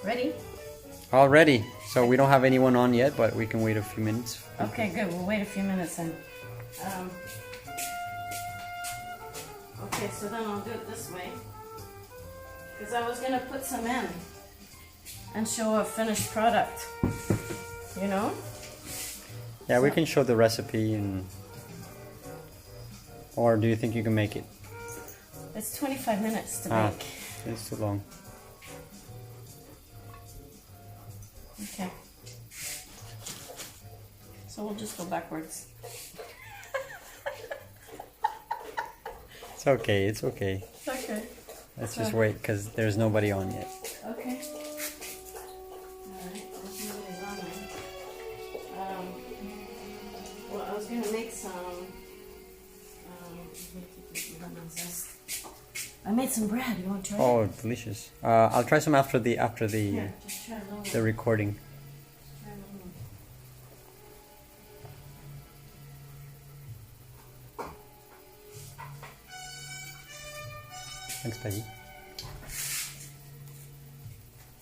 Ready? All ready. So we don't have anyone on yet, but we can wait a few minutes. Okay, good. We'll wait a few minutes then. Okay, so then I'll do it this way. Because I was going to put some in and show a finished product. You know? Yeah, we can show the recipe and... Or do you think you can make it? It's 25 minutes to make. It's too long. Okay. So we'll just go backwards. It's okay, it's okay. It's okay. Let's just wait because there's nobody on yet. Okay. Alright, there's nobody's on there. Well, I was going to make some... I made some bread. You want to try it? Oh, delicious. I'll try some after the Here, just try a little. the recording. Try a little. Thanks, Peggy.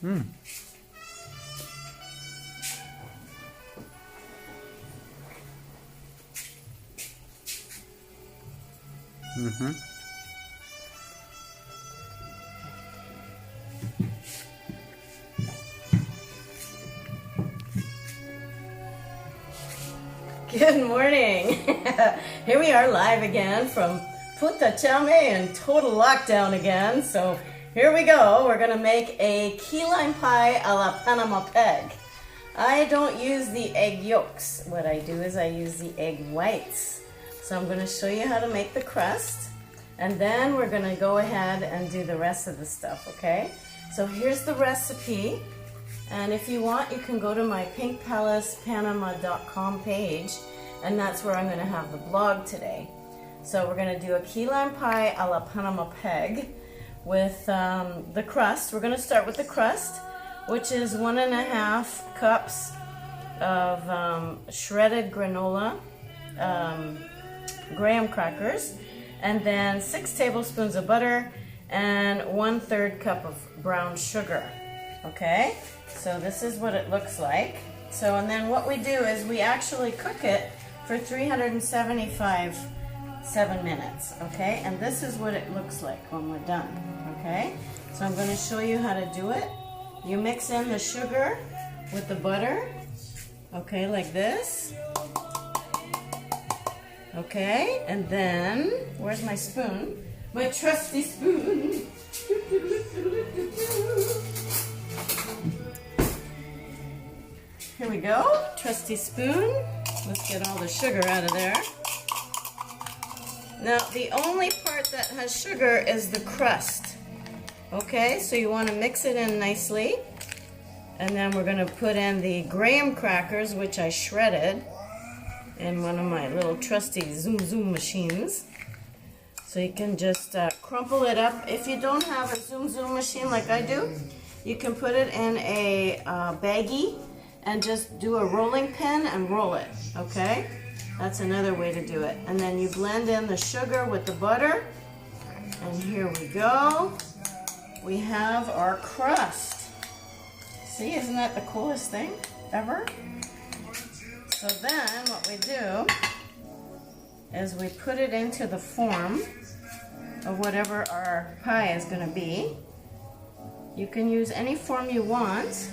Mmm. Mm-hmm. Good morning. Here we are live again from Punta Chame in total lockdown again. So here we go. We're going to make a key lime pie a la Panama peg. I don't use the egg yolks. What I do is I use the egg whites. So I'm going to show you how to make the crust. And then we're going to go ahead and do the rest of the stuff, okay? So here's the recipe. And if you want, you can go to my pinkpalacepanama.com page, and that's where I'm going to have the blog today. So we're going to do a key lime pie a la Panama peg with the crust. We're going to start with the crust, which is 1.5 cups of shredded granola, graham crackers, and then 6 tablespoons of butter and 1/3 cup of brown sugar. Okay? So this is what it looks like. So, and then what we do is we actually cook it for 375 7 minutes, okay? And this is what it looks like when we're done, okay? So I'm going to show you how to do it. You mix in the sugar with the butter, okay, like this. Okay, and then, where's my spoon? My trusty spoon. Here we go, trusty spoon. Let's get all the sugar out of there. Now, the only part that has sugar is the crust. Okay, so you want to mix it in nicely. And then we're going to put in the graham crackers, which I shredded in one of my little trusty Zoom machines. So you can just crumple it up. If you don't have a Zoom machine like I do, you can put it in a baggie and just do a rolling pin and roll it, okay? That's another way to do it. And then you blend in the sugar with the butter. And here we go. We have our crust. See, isn't that the coolest thing ever? So then what we do is we put it into the form of whatever our pie is going to be. You can use any form you want.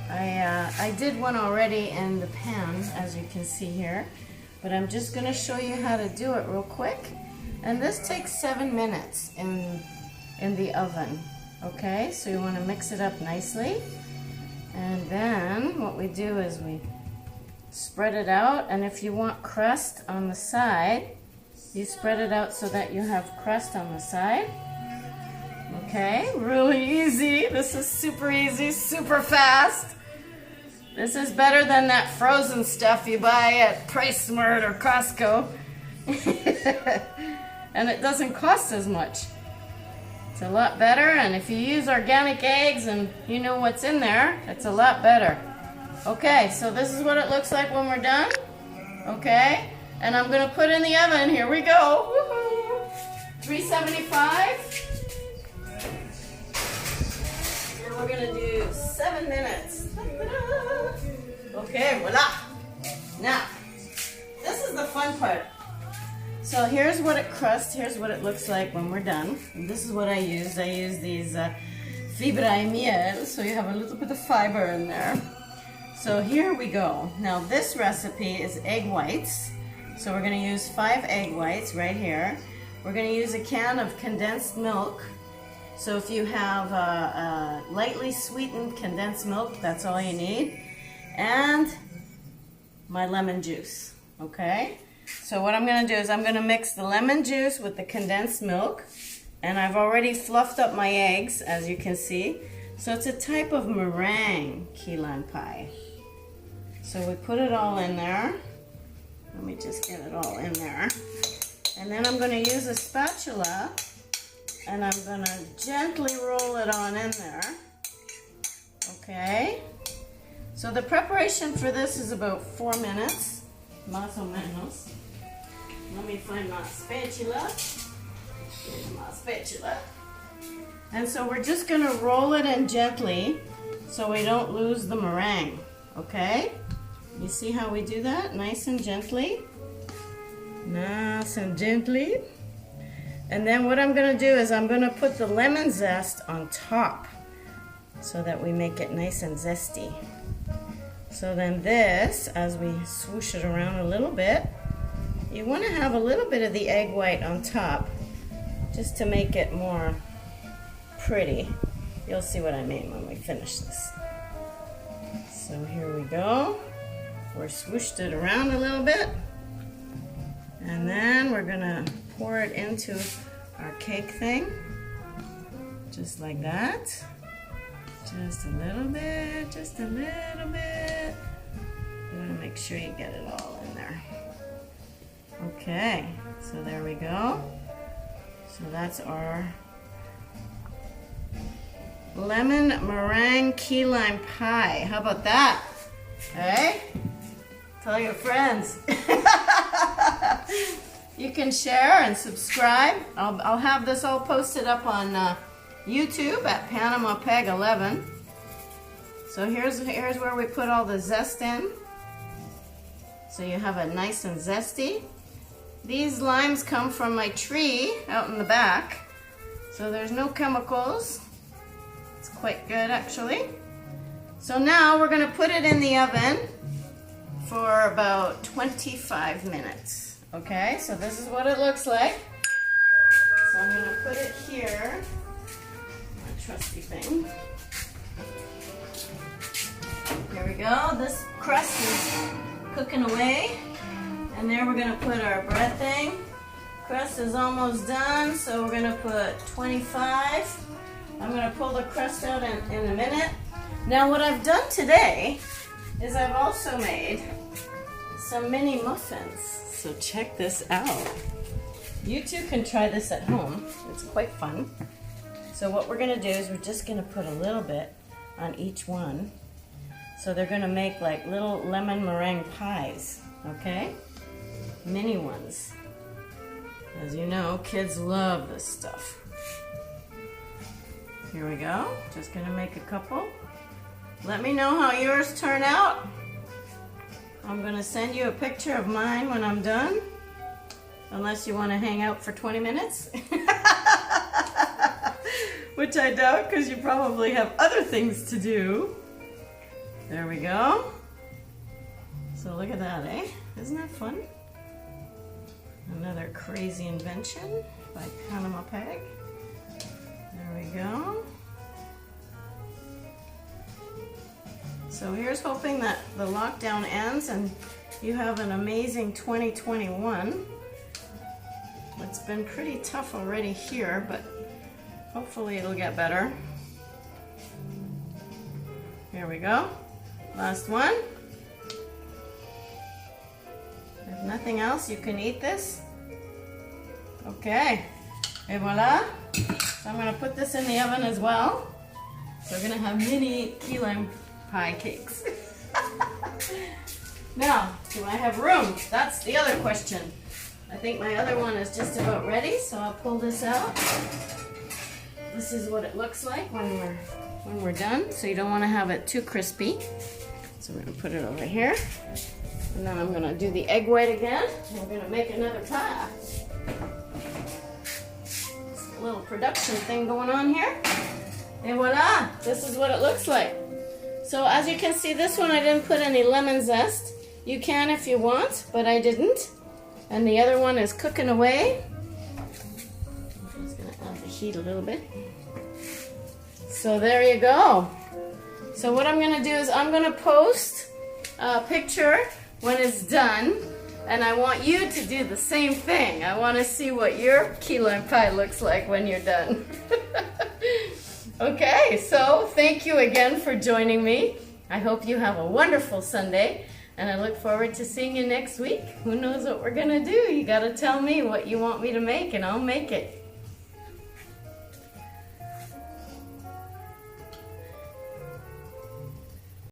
I did one already in the pan, as you can see here, but I'm just going to show you how to do it real quick. And this takes 7 minutes in the oven. Okay, so you want to mix it up nicely, and then what we do is we spread it out, and if you want crust on the side, you spread it out so that you have crust on the side. Okay, really easy. This is super easy, super fast. This is better than that frozen stuff you buy at Price Smart or Costco. And it doesn't cost as much. It's a lot better, and if you use organic eggs and you know what's in there, it's a lot better. Okay, so this is what it looks like when we're done. Okay, and I'm going to put in the oven. Here we go. Woohoo! 375. And we're going to do 10 minutes. Okay, voila. Now, this is the fun part. So here's what it crusts. Here's what it looks like when we're done. And this is what I use. I use these fibra y miel, so you have a little bit of fiber in there. So here we go. Now this recipe is egg whites. So we're going to use 5 egg whites right here. We're going to use a can of condensed milk. So if you have lightly sweetened condensed milk, that's all you need. And my lemon juice, okay? So what I'm going to do is I'm going to mix the lemon juice with the condensed milk. And I've already fluffed up my eggs, as you can see. So it's a type of meringue key lime pie. So we put it all in there. Let me just get it all in there. And then I'm going to use a spatula and I'm going to gently roll it on in there. Okay. So the preparation for this is about 4 minutes. Más o menos. Let me find my spatula. Here's my spatula. And so we're just going to roll it in gently so we don't lose the meringue. Okay? You see how we do that? Nice and gently. Nice and gently. And then what I'm going to do is I'm going to put the lemon zest on top so that we make it nice and zesty. So then this, as we swoosh it around a little bit, you want to have a little bit of the egg white on top just to make it more pretty. You'll see what I mean when we finish this. So here we go. We're swooshed it around a little bit. And then we're gonna pour it into our cake thing. Just like that. Just a little bit, just a little bit. You wanna make sure you get it all in there. Okay, so there we go. So that's our lemon meringue key lime pie. How about that? Okay? Tell your friends. You can share and subscribe. I'll have this all posted up on YouTube at Panama Peg 11. So here's where we put all the zest in. So you have it nice and zesty. These limes come from my tree out in the back. So there's no chemicals. It's quite good actually. So now we're going to put it in the oven for about 25 minutes. Okay, so this is what it looks like. So I'm going to put it here. My trusty thing. Here we go. This crust is cooking away. And there we're going to put our bread thing. Crust is almost done, so we're going to put 25. I'm going to pull the crust out in a minute. Now what I've done today is I've also made some mini muffins. So check this out. You too can try this at home. It's quite fun. So what we're going to do is we're just going to put a little bit on each one. So they're going to make like little lemon meringue pies, okay? Mini ones. As you know, kids love this stuff. Here we go. Just going to make a couple. Let me know how yours turn out. I'm going to send you a picture of mine when I'm done. Unless you want to hang out for 20 minutes. Which I doubt because you probably have other things to do. There we go. So look at that, eh? Isn't that fun? Another crazy invention by Panama Peg. There we go. So here's hoping that the lockdown ends and you have an amazing 2021. It's been pretty tough already here, but hopefully it'll get better. Here we go. Last one. If nothing else, you can eat this. Okay. Et voila. So I'm going to put this in the oven as well. So we're going to have mini key lime pie cakes. Now, do I have room? That's the other question. I think my other one is just about ready, so I'll pull this out. This is what it looks like when when we're done, so you don't want to have it too crispy. So we're going to put it over here. And then I'm going to do the egg white again. And we're going to make another pie. It's a little production thing going on here. And voila, this is what it looks like. So as you can see, this one I didn't put any lemon zest. You can if you want, but I didn't. And the other one is cooking away. I'm just going to add the heat a little bit. So there you go. So what I'm going to do is I'm going to post a picture when it's done, and I want you to do the same thing. I want to see what your key lime pie looks like when you're done. Okay, so thank you again for joining me. I hope you have a wonderful Sunday, and I look forward to seeing you next week. Who knows what we're going to do? You got to tell me what you want me to make, and I'll make it.